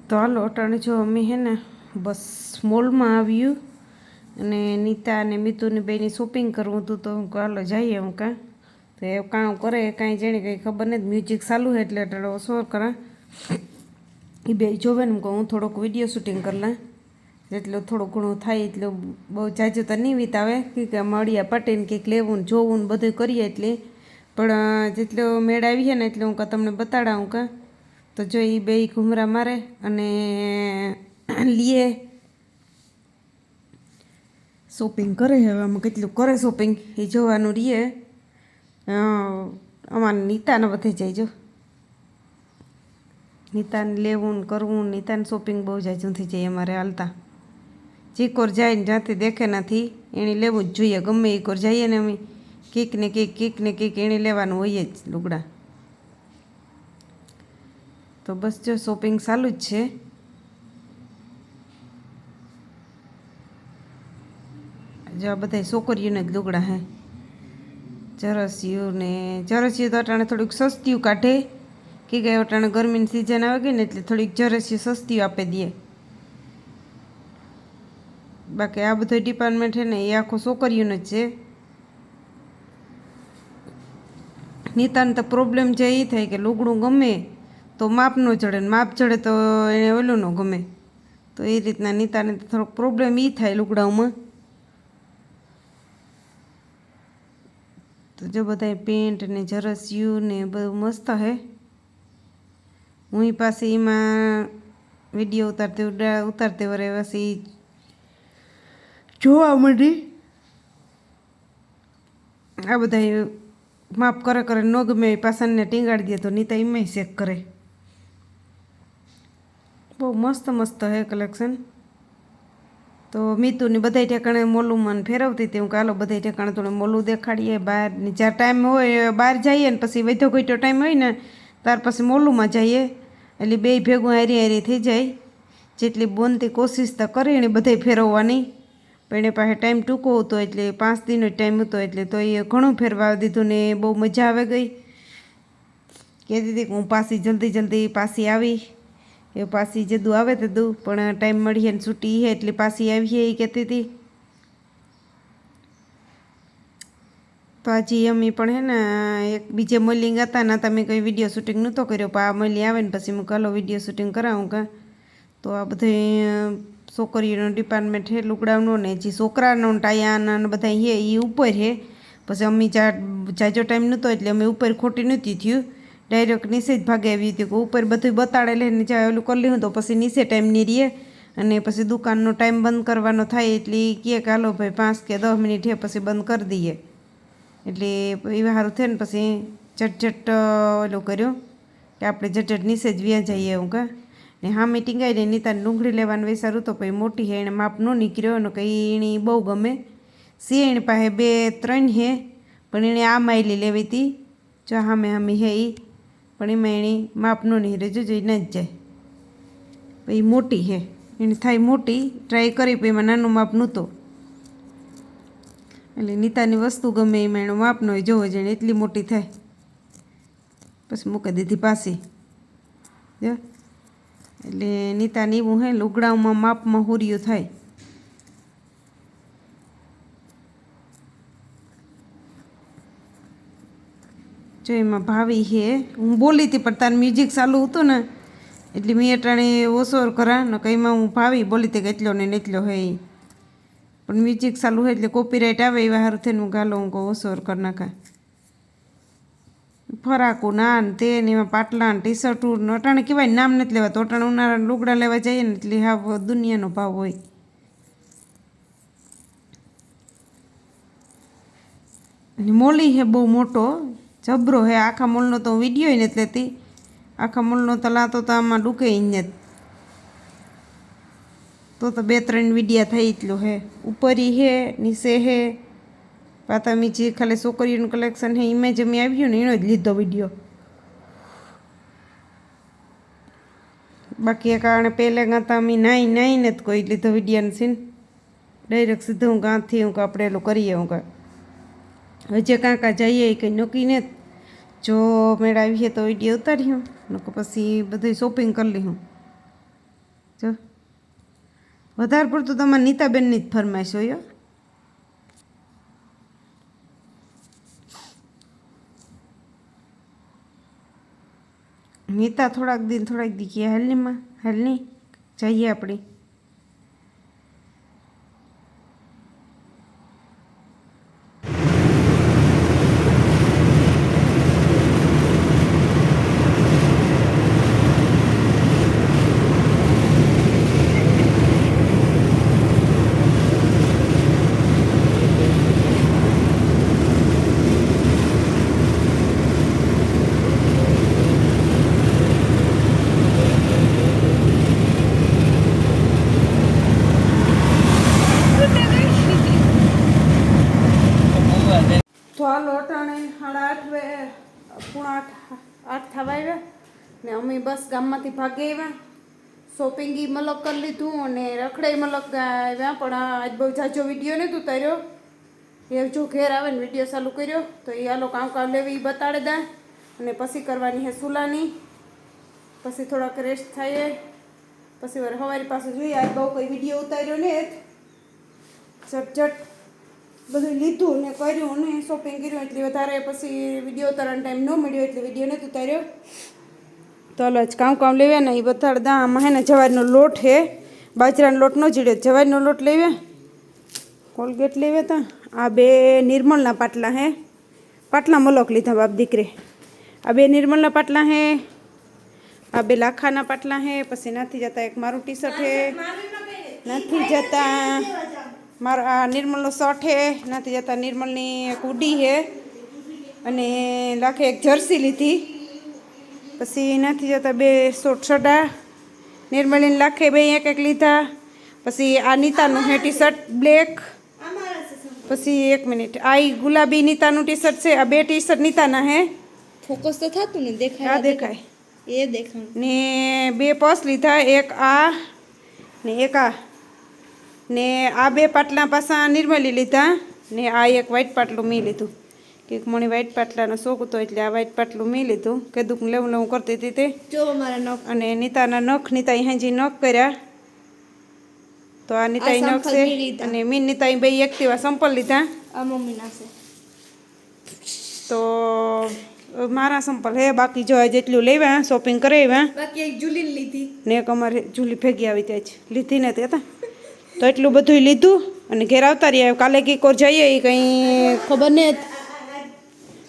તો હાલો અટાણે જો અમે હે ને બસ મોલમાં આવ્યું અને નીતા અને મિતુની બેની શોપિંગ કરવું હતું તો હું હાલો જઈએ હું કાં તો એ કામ કરે કાંઈ જાણે કંઈ ખબર નથી મ્યુઝિક ચાલુ છે એટલે અટાણે શોર કરા એ બે જોવે ને હું થોડોક વિડીયો શૂટિંગ કરલા જેટલું થોડું ઘણું થાય એટલું બહુ જાજુ તો નહીં વિતાવે કે મળ્યા પટેને કંઈક લેવું ને જોવું ને બધું કરીએ એટલે પણ જેટલો મેળ આવી છે ને એટલે હું તમને બતાડાવું કાં તો જો એ બે ઘૂમરા મારે અને લીએ શોપિંગ કરે હવે આમાં કેટલું કરે શોપિંગ એ જોવાનું રહીએ અમારે નીતાને વધે જાય જો નીતાને લેવું ને કરવું નીતાને શોપિંગ બહુ જાજુ થઈ જાય અમારે હાલતા જે કોર જાય ને જ્યાંથી દેખે નથી એણે લેવું જ જોઈએ ગમે એ કોર જઈએ ને અમે કેક ને કેક એણે લેવાનું હોય જ લુગડા તો બસ જો શોપિંગ ચાલુ જ છે જો આ બધા છોકરીઓને જ લુગડા હે જરસિયું તો અટાણે થોડીક સસ્તીયું કાઢે કે અટાણે ગરમીની સિઝન આવે ગઈ ને એટલે થોડીક જરસિયું સસ્તીયું આપી દે બાકી આ બધો ડિપાર્ટમેન્ટ છે ને એ આખો છોકરીઓનો જ છે નીતાને તો પ્રોબ્લેમ જે એ થાય કે લુગડું ગમે તો માપ ન ચડે ને માપ ચડે તો એને ઓલું ન ગમે તો એ રીતના નીતાને થોડોક પ્રોબ્લેમ એ થાય લુગડાઓમાં તો જો બધા પેન્ટ ને જરસિયું ને બધું મસ્ત હે હું પાસે એમાં વિડીયો ઉતારતે વરે પછી જોવા મળી આ બધા માપ કરે ન ગમે પાછળને ટીંગાડી દે તો નીતા એમાં ચેક કરે બહુ મસ્ત હે કલેક્શન તો મિતુની બધા ઠેકાણે મોલુંમાં ફેરવતી હતી હું કાલો બધા ઠેકાણે થોડું મોલું દેખાડીએ બહારની જ્યાં ટાઈમ હોય બહાર જઈએ ને પછી વધો ઘટો ટાઈમ હોય ને ત્યાર પછી મોલુંમાં જઈએ એટલે બે ભેગું હારી થઈ જાય જેટલી બોનતી કોશિશ તો કરી એને બધાય ફેરવવાની પણ એને પાસે ટાઈમ ટૂંકો હતો એટલે 5 દિનનો ટાઈમ હતો એટલે તો એ ઘણું ફેરવા દીધું ને બહુ મજા આવે ગઈ કહેતી હતી કે હું પાછી જલ્દી પાછી આવી એ પાછી જદું આવે તેદું પણ ટાઈમ મળીએ ને છૂટી હે એટલે પાછી આવીએ એ કહેતી હતી તો હજી અમે પણ હે ને એક બીજે મોલિંગ હતા ને તમે કંઈ વિડીયો શૂટિંગ નહોતો કર્યો પણ આ મોલી આવે ને પછી હું કાલો વિડીયો શૂટિંગ કરાવું કાં તો આ બધું છોકરીઓનો ડિપાર્ટમેન્ટ હે લુગડાનો ને જે છોકરાનો ટાયાના ને બધા હે એ ઉપર હે પછી અમે જાજો ટાઈમ નહોતો એટલે અમે ઉપર ખોટી નહોતી થયું ડાયરેક્ટ નીચે જ ભાગે આવી હતી કે ઉપર બધું બતાડે લઈને જ્યાં ઓલું કરી લીધું તો પછી નીચે ટાઈમ નહીં રહીએ અને પછી દુકાનનો ટાઈમ બંધ કરવાનો થાય એટલે કહે કે હાલો ભાઈ 5 કે 10 મિનિટ હે પછી બંધ કરી દઈએ એટલે એ સારું થયું ને પછી ઝટઝટ ઓલું કર્યું કે આપણે ઝટઝટ નીચે જ વ્યા જઈએ એવું કાં ને હા મીટિંગ આવી ને નીતાને ડુંગળી લેવાનું વિચારું તો પછી મોટી હે એને માપ ન નીકળ્યો એનો કંઈ એની બહુ ગમે સી એની પાસે 2-3 હે પણ એણે આ માયલી લેવી હતી જો હામે હે એ પણ એમાં એની માપ ન નીકળે જોજો એ ન જ જાય પછી મોટી હે એને થાય મોટી ટ્રાય કરી પછી એમાં નાનું માપ નહોતું એટલે નીતાની વસ્તુ ગમે એમાં એનું માપ ન હોય જોવો જઈને એટલી મોટી થાય પછી મૂકી દીધી પાછી જો એટલે નીતાને એવું હે લુગડાઓમાં માપમાં હુરિયું થાય જો એમાં ભાવી હે હું બોલી હતી પણ તાર મ્યુઝિક ચાલુ હતું ને એટલે મેં અટાણે ઓછો કરા ને કંઈમાં હું ભાવી બોલી હતી કે એટલો ને એટલો હે પણ મ્યુઝિક ચાલુ હોય એટલે કોપીરાઇટ આવે એવા સારું થઈને હું ગાલો હું કહું ઓછો કરી નાખા ફરાકું નાન તે ને એમાં પાટલા ને ટી શર્ટું ને અટાણે કહેવાય નામ નથી લેવા તો અટાણે ઉનાળા લુગડા લેવા જઈએ ને એટલે હા દુનિયાનો ભાવ હોય અને મોલી હે બહુ મોટો જબરો હે આખા મોલનો તો હું વિડીયો નથી લેતી આખા મોલનો તો લાતો તો આમાં ડૂકે જ તો 2-3 વિડીયા થઈ એટલું હે ઉપરી હે નીચે હે પાતા મી જે ખાલી છોકરીઓનું કલેક્શન હે એમાં જ અમે આવ્યું ને એનો જ લીધો વિડીયો બાકી એ કારણે પહેલે ગાતા અમે નાઈને જ કોઈ લીધો વિડીયાનો સીન ડાયરેક્ટ સીધું હું ગાંથી હું આપણે એલું કરીએ હું કાં હજે કાંકા જઈએ એ કંઈ નક્કી ને જો મેળ આવીએ તો વિડીયો ઉતાર્યું ને પછી બધું શોપિંગ કરી લીધું જો વધારે પડતું તમારે નીતાબેનની જ ફરમાઈશ હોય. નીતા થોડાક દી કે હાલની જઈએ આપણે. તો આ લોટાણે 8:30 8 થવા આવ્યા ને અમે બસ ગામમાંથી ભાગી આવ્યા. શોપિંગી મલક કરી લીધું અને રખડાઈ મલક આવ્યા. પણ આજ બહુ જાજો વિડીયો નહોતો ઉતાર્યો. એ જો ઘેર આવે ને વિડીયો ચાલુ કર્યો તો એ આલો કામ લેવી બતાડે દા અને પછી કરવાની હે સુલાની. પછી થોડાક રેસ્ટ થાય પછી વાર સવારી પાસે જોઈએ. આજ બહુ કોઈ વિડીયો ઉતાર્યો ને ઝટઝટ બધું લીધું ને કર્યું ને શોપિંગ કર્યું એટલે વધારે પછી વિડીયો ઉતારવાનો ટાઈમ ન મળ્યો એટલે વિડીયો નથી ઉતાર્યો. તો હાલો આજ કામ લેવ્યા ને એ બતાડતા. આમાં હે ને જવારનો લોટ હે, બાજરાનો લોટ ન જીડ્યો, જવારનો લોટ લેવ્યા. કોલગેટ લેવ્યા હતા. આ 2 નિર્મલના પાટલા હે, પાટલા મલક લીધા બાપ દીકરે. આ 2 નિર્મલના પાટલા હે, આ 2 લાખાના પાટલા હે. પછી નથી જતા એક મારું ટી શર્ટ હે, નથી જતા મારા નિર્મલનો શર્ટ હે, નથી જતા નિર્મલની એક ઉડી હે અને લાખે એક જર્સી લીધી. પછી નથી જતા 2 શોર્ટ સડા નિર્મલીને લાખે 2 એક લીધા. પછી આ નીતાનું હે ટી શર્ટ બ્લેક. પછી 1 મિનિટ, આ ગુલાબી નીતાનું ટી શર્ટ છે. આ 2 ટી શર્ટ નીતાના હે. ફોકસ તો થતું ને દેખાય. આ દેખાય એ દેખાય ને 2 પર્સ લીધા, એક આ ને એક આ ને આ 2 પાટલા પાછા નિર્મલી લીધા ને આ એક વ્હાઈટ પાટલું મેં લીધું. કે મને વ્હાઈટ પાટલાનો શોખ હતો એટલે આ વ્હાઈટ પાટલું મેં લીધું. કીધું લેવું કરતી હતી તે. જો મારા નખ અને નીતાના નખ, નીતા હાજી નખ કર્યા. તો આ નીતા નખ છે અને મીન નીતા 2 એક્ટિવા સંપલ લીધા. આ મમ્મીના છે. તો મારા સંપલ હે. બાકી જો જેટલું લેવા શોપિંગ કરાવ્યા. બાકી એક જુલી લીધી ને એક અમારે જુલી ભેગી આવી ત્યાં જ લીધી નથી હતા. તો એટલું બધું લીધું અને ઘેર આવતા રહ્યા. કાલે કી કોર જઈએ એ કંઈ ખબર નહીં.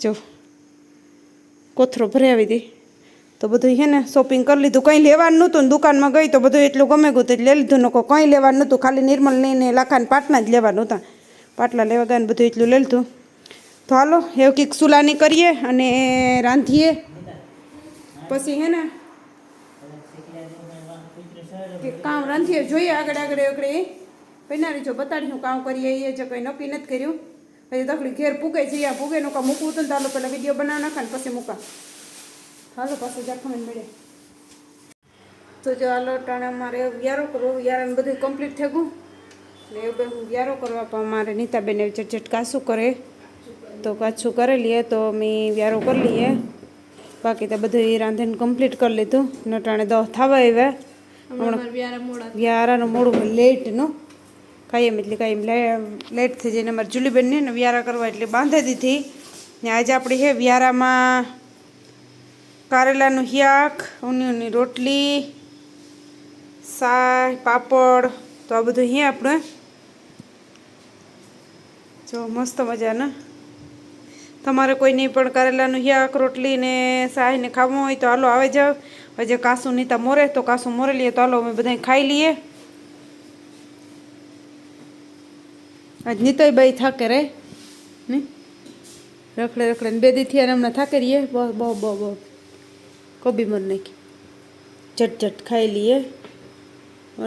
જો કોથરો ભરી આવી હતી તો બધું હે ને શોપિંગ કરી લીધું. કંઈ લેવાનું નહોતું ને દુકાનમાં ગઈ તો બધું એટલું ગમે ગયું એટલે લઈ લીધું. નકો કંઈ લેવાનું નહોતું, ખાલી નિર્મલ લઈને લાખાને પાટલા જ લેવાનું હતા. પાટલા લેવા ગયા ને બધું એટલું લઈ લીધું. તો હાલો એવું કંઈક સુલાની કરીએ અને રાંધીએ. પછી હે ને કે કામ રાંધીએ જોઈએ આગળ પૈનારી જો બતાડીશું કામ કરીએ. એ જે કંઈ નક્કી નથી કર્યું. પછી તકડી ઘેર પૂગે જઈએ. પૂગે નું કામ મૂકવું હતું ને તો હાલો પહેલાં વિડીયો બનાવી નાખા ને પછી મૂકા. હાલો પાછું જાખમને મળે. તો જો હાલો ટાણે અમારે વ્યારો કરવો. વ્યારાને બધું કમ્પ્લીટ થઈ ગયું ને એવું બધું વ્યારો કરવા. પણ અમારે નીતાબેન એવું ઝટઝટ કાચું કરે તો કાચું કરી લઈએ તો અમે વ્યારો કરી લઈએ. બાકી તો બધું એ રાંધીને કમ્પ્લીટ કરી લીધું. નટાણે 10 થવા આવ્યા. વ્યારાનું મોડું લેટનું કાયમ એટલે કાયમ લેટ થઈ જાય. અમારે જુલીબેનને ને વ્યારા કરવા એટલે બાંધી દીધી. ને આજે આપણે હે વ્યારામાં કારેલાનું શાક, ઊંધિયાની રોટલી, શાક, પાપડ તો આ બધું હે આપણે. જો મસ્ત મજાના. તમારે કોઈ નહીં પણ કારેલાનું શાક, રોટલી ને શાક ને ખાવું હોય તો હાલો આવે જાવ. હજે કાસું નીતા મોરે તો કાસું મોરે લઈએ તો હાલો અમે બધા ખાઈ લઈએ. આજ નીતાઈ બાઈ થાકે રે નહીં રખડે ને 2 દી થયા હમણાં થાકે રહીએ. બહુ કોબી મર નાખી ઝટઝટ ખાઈ લઈએ.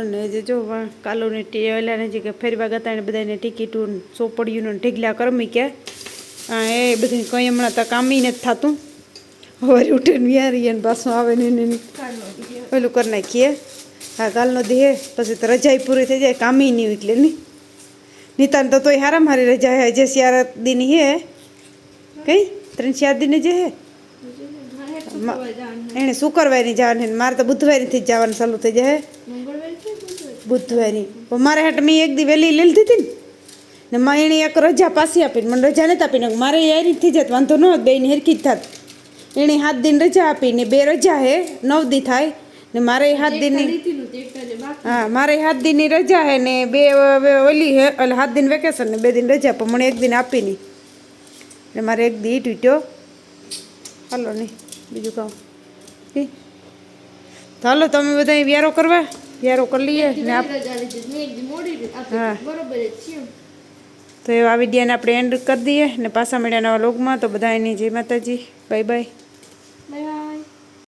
અને જે જો કાલુની ઓલાને જે કે ફેરવા ગતા ને બધાને ટિકિટું ચોપડિયું ઢીગલા કરમી કે એ બધું કંઈ હમણાં તો કામી નથી થતું. હવે ઉઠીને વ્યારીએ ને પાછું આવે ને પેલું કરી નાખીએ. હા કાલનો દે પછી તો રજાઈ પૂરી થઈ જાય કામી નહીં એટલે નહીં. નીતાને તો તોય હારામ હારી રજા હે. જે 4 દિન હે કઈ 3-4 દિને જે હે એને શુક્રવારની જવાની. મારે તો બુધવારથી જ જવાનું ચાલુ થઈ જાય. બુધવારે પણ મારે હાટ મેં એક દી વહેલી લઈ લીધી હતી ને એણે એક રજા પાછી આપીને મને રજા નથી આપીને મારે યારી થઈ જાત વાંધો ન હોત બેને હેરખી જ થાત એણે 7 દિન રજા આપીને 2 રજા હે 9 દી થાય ને મારે 7 દિનની હા મારે 7 દિનની રજા હે ને 2 ઓલી હે એટલે 7 દિન વેકેશન ને 2 દિન રજા પણ મને 1 દિન આપી નહીં ને મારે 1 દી ટૂટ્યો હાલો નહીં બીજું કહું તો હાલો તમે બધા વ્યારો કરવા વ્યારો કરી લઈએ ને હા તો એવા વિડીયોને આપણે એન્ડ કરી દઈએ ને પાછા મળ્યા નવા લોગમાં તો બધા એની જય માતાજી બાય બાય